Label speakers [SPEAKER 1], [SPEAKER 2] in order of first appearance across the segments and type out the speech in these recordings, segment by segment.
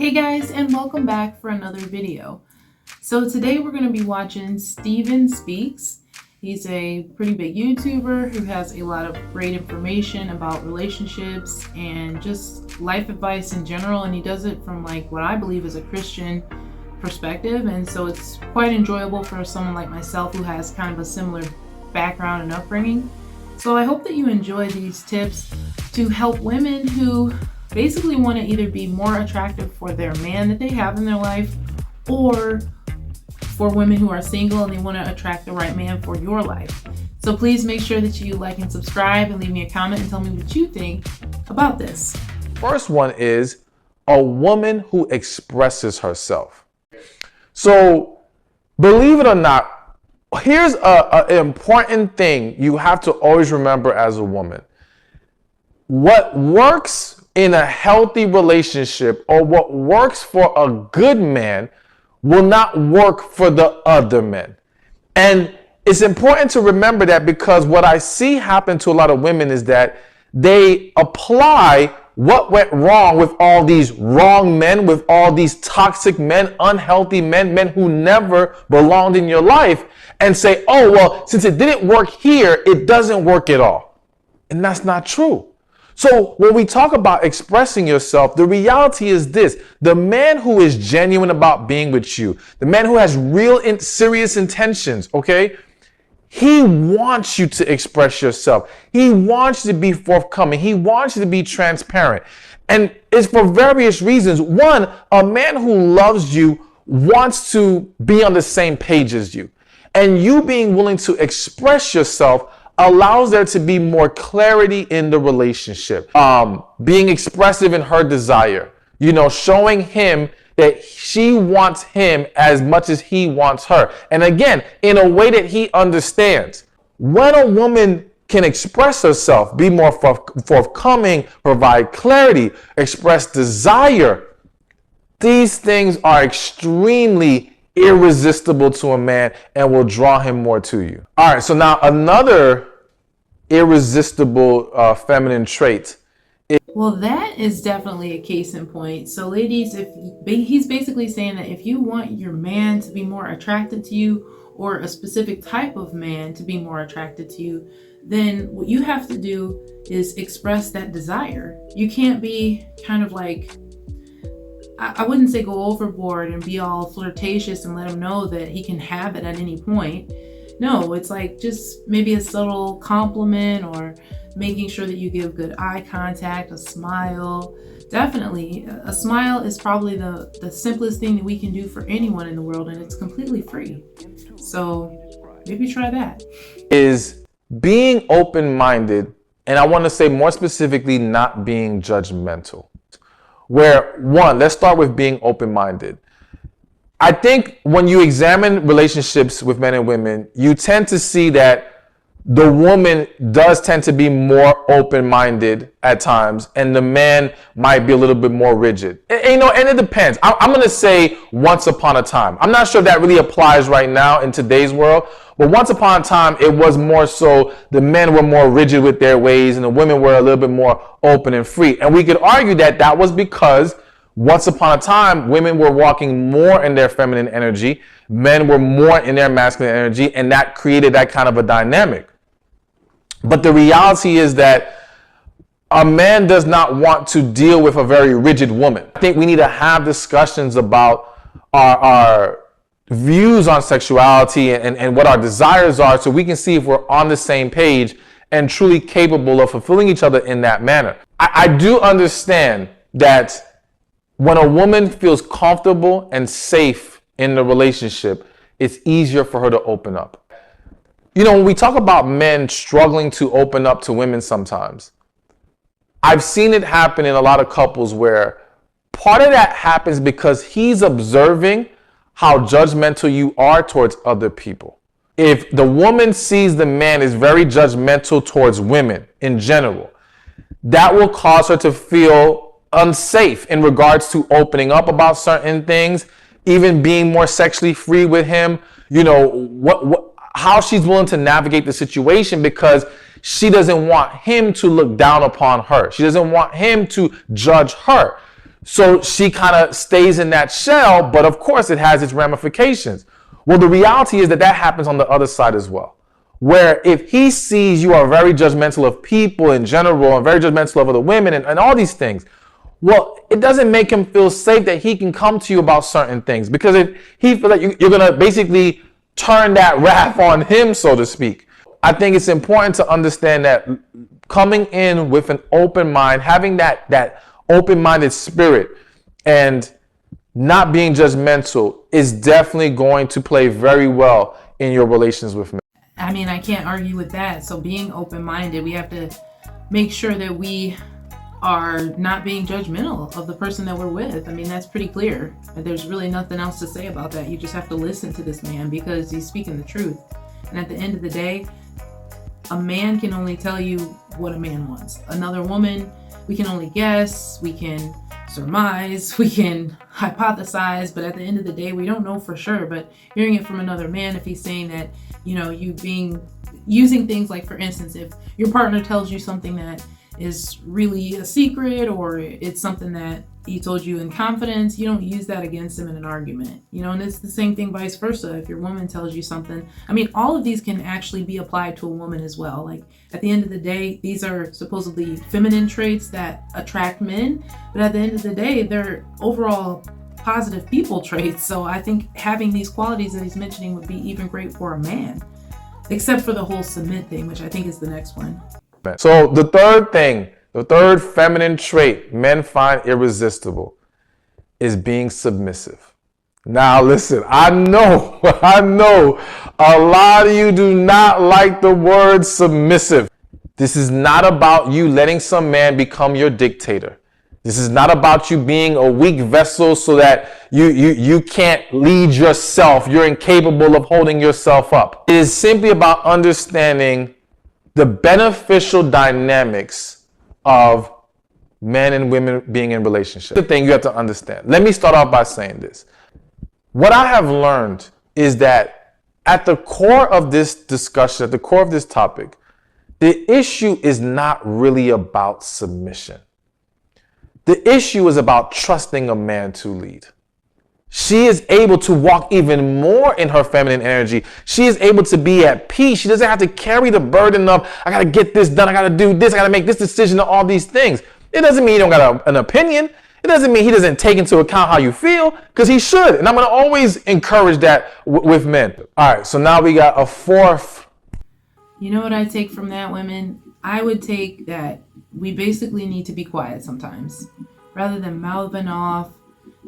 [SPEAKER 1] Hey guys, and welcome back for another video. So today we're going to be watching Steven Speaks. He's a pretty big YouTuber who has a lot of great information about relationships and just life advice in general, and he does it from like what I believe is a Christian perspective, and so it's quite enjoyable for someone like myself who has kind of a similar background and upbringing. So I hope that you enjoy these tips to help women who basically want to either be more attractive for their man that they have in their life, or for women who are single and they want to attract the right man for your life. So please make sure that you like and subscribe and leave me a comment and tell me what you think about this.
[SPEAKER 2] First one is a woman who expresses herself. So believe it or not, here's an important thing you have to always remember as a woman. What works in a healthy relationship, or what works for a good man, will not work for the other men. And it's important to remember that, because what I see happen to a lot of women is that they apply what went wrong with all these wrong men, with all these toxic men, unhealthy men, men who never belonged in your life, and say, oh, well, since it didn't work here, it doesn't work at all. And that's not true. So when we talk about expressing yourself, the reality is this: the man who is genuine about being with you, the man who has real serious intentions, okay, he wants you to express yourself. He wants you to be forthcoming. He wants you to be transparent. And it's for various reasons. One, a man who loves you wants to be on the same page as you. And you being willing to express yourself allows there to be more clarity in the relationship. Being expressive in her desire, showing him that she wants him as much as he wants her. And again, in a way that he understands. When a woman can express herself, be more forthcoming, provide clarity, express desire, these things are extremely irresistible to a man and will draw him more to you. All right, so now another irresistible feminine trait.
[SPEAKER 1] Well, that is definitely a case in point. So ladies, he's basically saying that if you want your man to be more attracted to you, or a specific type of man to be more attracted to you, then what you have to do is express that desire. You can't be kind of like, I wouldn't say go overboard and be all flirtatious and let him know that he can have it at any point. No, it's like just maybe a subtle compliment, or making sure that you give good eye contact, a smile. Definitely, a smile is probably the simplest thing that we can do for anyone in the world, and it's completely free. So maybe try that.
[SPEAKER 2] Is being open-minded, and I want to say more specifically, not being judgmental. Where, one, let's start with being open-minded. I think when you examine relationships with men and women, you tend to see that the woman does tend to be more open-minded at times, and the man might be a little bit more rigid. And it depends. I'm going to say once upon a time. I'm not sure if that really applies right now in today's world, but once upon a time, it was more so the men were more rigid with their ways, and the women were a little bit more open and free. And we could argue that that was because once upon a time, women were walking more in their feminine energy, men were more in their masculine energy, and that created that kind of a dynamic. But the reality is that a man does not want to deal with a very rigid woman. I think we need to have discussions about our views on sexuality and what our desires are, so we can see if we're on the same page and truly capable of fulfilling each other in that manner. I do understand that when a woman feels comfortable and safe in the relationship, it's easier for her to open up. When we talk about men struggling to open up to women sometimes, I've seen it happen in a lot of couples where part of that happens because he's observing how judgmental you are towards other people. If the woman sees the man is very judgmental towards women in general, that will cause her to feel unsafe in regards to opening up about certain things, even being more sexually free with him, how she's willing to navigate the situation, because she doesn't want him to look down upon her. She doesn't want him to judge her. So she kind of stays in that shell, but of course it has its ramifications. Well, the reality is that happens on the other side as well. Where if he sees you are very judgmental of people in general and very judgmental of other women and all these things, well, it doesn't make him feel safe that he can come to you about certain things. Because if he feels like you're going to basically turn that wrath on him, so to speak. I think it's important to understand that coming in with an open mind, having that open-minded spirit and not being judgmental is definitely going to play very well in your relations with men.
[SPEAKER 1] I mean, I can't argue with that. So being open-minded, we have to make sure that we are not being judgmental of the person that we're with. I mean, that's pretty clear. There's really nothing else to say about that. You just have to listen to this man because he's speaking the truth. And at the end of the day, a man can only tell you what a man wants. Another woman, we can only guess, we can surmise, we can hypothesize, but at the end of the day, we don't know for sure. But hearing it from another man, if he's saying that, using things like, for instance, if your partner tells you something that is really a secret or it's something that he told you in confidence, you don't use that against him in an argument, and it's the same thing vice versa. If your woman tells you something, I mean, all of these can actually be applied to a woman as well. Like at the end of the day, these are supposedly feminine traits that attract men, but at the end of the day, they're overall positive people traits. So I think having these qualities that he's mentioning would be even great for a man, except for the whole submit thing, which I think is the next one.
[SPEAKER 2] So the third feminine trait men find irresistible is being submissive. Now listen, I know a lot of you do not like the word submissive. This is not about you letting some man become your dictator. This is not about you being a weak vessel so that you can't lead yourself. You're incapable of holding yourself up. It is simply about understanding the beneficial dynamics of men and women being in relationships. The thing you have to understand. Let me start off by saying this. What I have learned is that at the core of this discussion, at the core of this topic, the issue is not really about submission. The issue is about trusting a man to lead. She is able to walk even more in her feminine energy. She is able to be at peace. She doesn't have to carry the burden of, I got to get this done. I got to do this. I got to make this decision and all these things. It doesn't mean you don't got an opinion. It doesn't mean he doesn't take into account how you feel, because he should. And I'm going to always encourage that with men. All right. So now we got a fourth.
[SPEAKER 1] You know what I take from that, women? I would take that we basically need to be quiet sometimes rather than mouthing off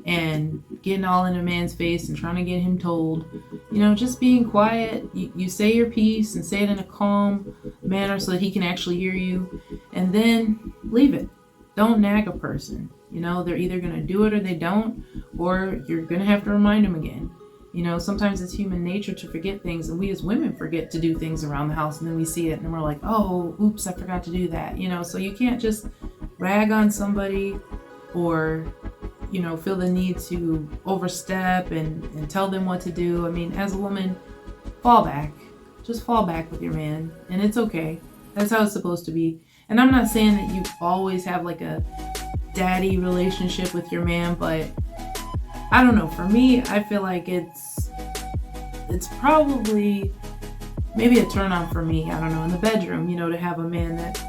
[SPEAKER 1] and getting all in a man's face and trying to get him told. Just being quiet. You say your piece and say it in a calm manner so that he can actually hear you, and then leave it. Don't nag a person. They're either going to do it or they don't, or you're going to have to remind them again. Sometimes it's human nature to forget things, and we as women forget to do things around the house, and then we see it and we're like, oh, oops, I forgot to do that. So you can't just rag on somebody or feel the need to overstep and tell them what to do. I mean, as a woman, fall back. Just fall back with your man, and it's okay. That's how it's supposed to be. And I'm not saying that you always have like a daddy relationship with your man, but I don't know. For me, I feel like it's probably maybe a turn on for me. I don't know, in the bedroom, to have a man that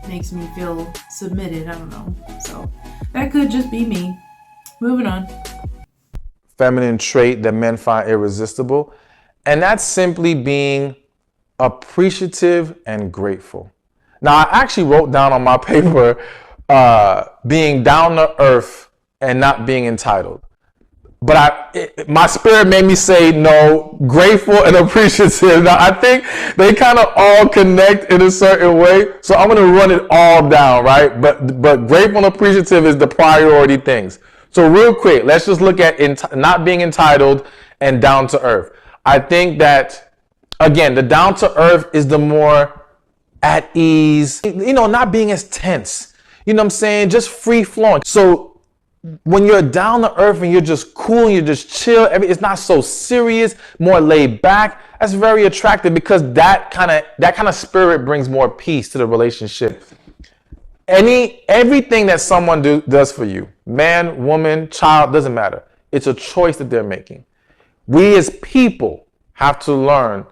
[SPEAKER 1] makes me feel submitted. I don't know. So that could just be me. Moving on.
[SPEAKER 2] Feminine trait that men find irresistible, and that's simply being appreciative and grateful. Now, I actually wrote down on my paper being down to earth and not being entitled. But my spirit made me say no, grateful and appreciative. Now, I think they kind of all connect in a certain way. So I'm going to run it all down, right? But grateful and appreciative is the priority things. So real quick, let's just look at not being entitled and down to earth. I think that, again, the down to earth is the more at ease, not being as tense. You know what I'm saying? Just free flowing. So when you're down to earth and you're just cool, and you're just chill, it's not so serious, more laid back. That's very attractive, because that kind of spirit brings more peace to the relationship. Everything that someone does for you, Man, woman, child, doesn't matter. It's a choice that they're making. We as people have to learn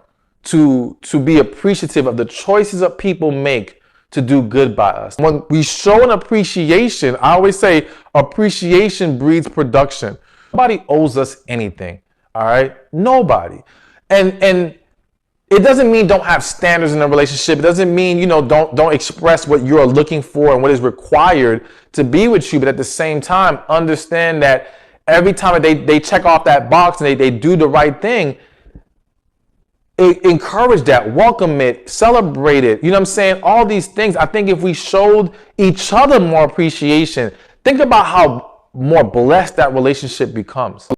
[SPEAKER 2] to be appreciative of the choices that people make to do good by us. When we show an appreciation, I always say appreciation breeds production. Nobody owes us anything, all right? Nobody. And it doesn't mean don't have standards in a relationship. It doesn't mean, don't express what you're looking for and what is required to be with you. But at the same time, understand that every time they check off that box and they do the right thing, encourage that, welcome it, celebrate it. You know what I'm saying? All these things. I think if we showed each other more appreciation, think about how more blessed that relationship becomes.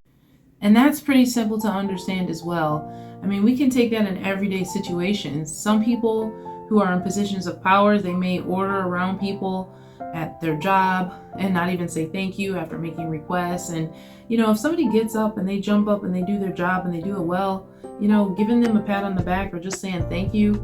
[SPEAKER 1] And that's pretty simple to understand as well. I mean, we can take that in everyday situations. Some people who are in positions of power, they may order around people at their job and not even say thank you after making requests. And, if somebody gets up and they jump up and they do their job and they do it well, giving them a pat on the back or just saying thank you,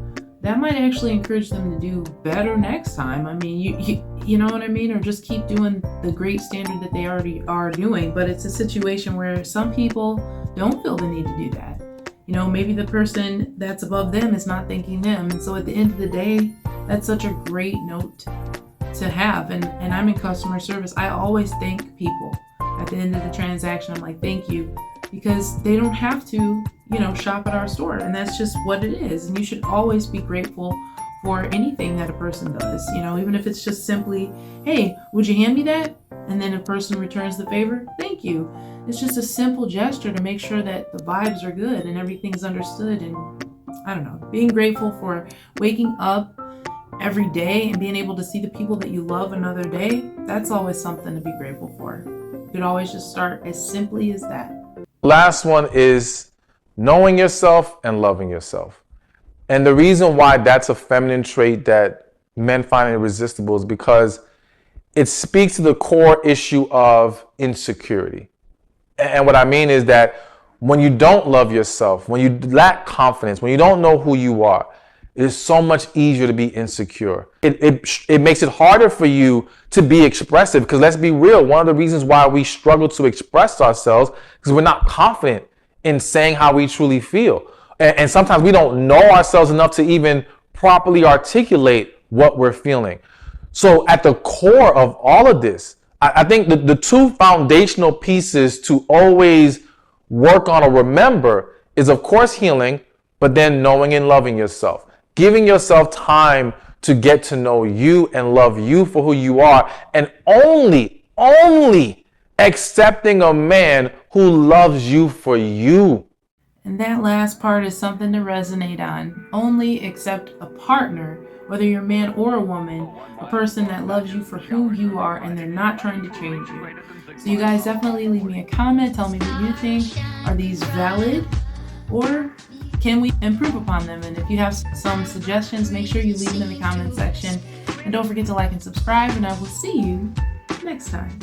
[SPEAKER 1] that might actually encourage them to do better next time. I mean, you know what I mean? Or just keep doing the great standard that they already are doing. But it's a situation where some people don't feel the need to do that. Maybe the person that's above them is not thanking them. And so at the end of the day, that's such a great note to have. And I'm in customer service. I always thank people at the end of the transaction. I'm like, thank you, because they don't have to, shop at our store. And that's just what it is. And you should always be grateful for anything that a person does, even if it's just simply, hey, would you hand me that? And then a person returns the favor. Thank you. It's just a simple gesture to make sure that the vibes are good and everything's understood. And I don't know, being grateful for waking up every day and being able to see the people that you love another day, that's always something to be grateful for. You could always just start as simply as that.
[SPEAKER 2] Last one is knowing yourself and loving yourself. And the reason why that's a feminine trait that men find irresistible is because it speaks to the core issue of insecurity. And what I mean is that when you don't love yourself, when you lack confidence, when you don't know who you are, it is so much easier to be insecure. It makes it harder for you to be expressive, because let's be real, one of the reasons why we struggle to express ourselves is because we're not confident in saying how we truly feel. And sometimes we don't know ourselves enough to even properly articulate what we're feeling. So at the core of all of this, I think the two foundational pieces to always work on or remember is, of course, healing, but then knowing and loving yourself. Giving yourself time to get to know you and love you for who you are, and only accepting a man who loves you for you.
[SPEAKER 1] And that last part is something to resonate on. Only accept a partner, whether you're a man or a woman, a person that loves you for who you are and they're not trying to change you. So you guys definitely leave me a comment. Tell me what you think. Are these valid, or can we improve upon them? And if you have some suggestions, make sure you leave them in the comment section. And don't forget to like and subscribe, and I will see you next time.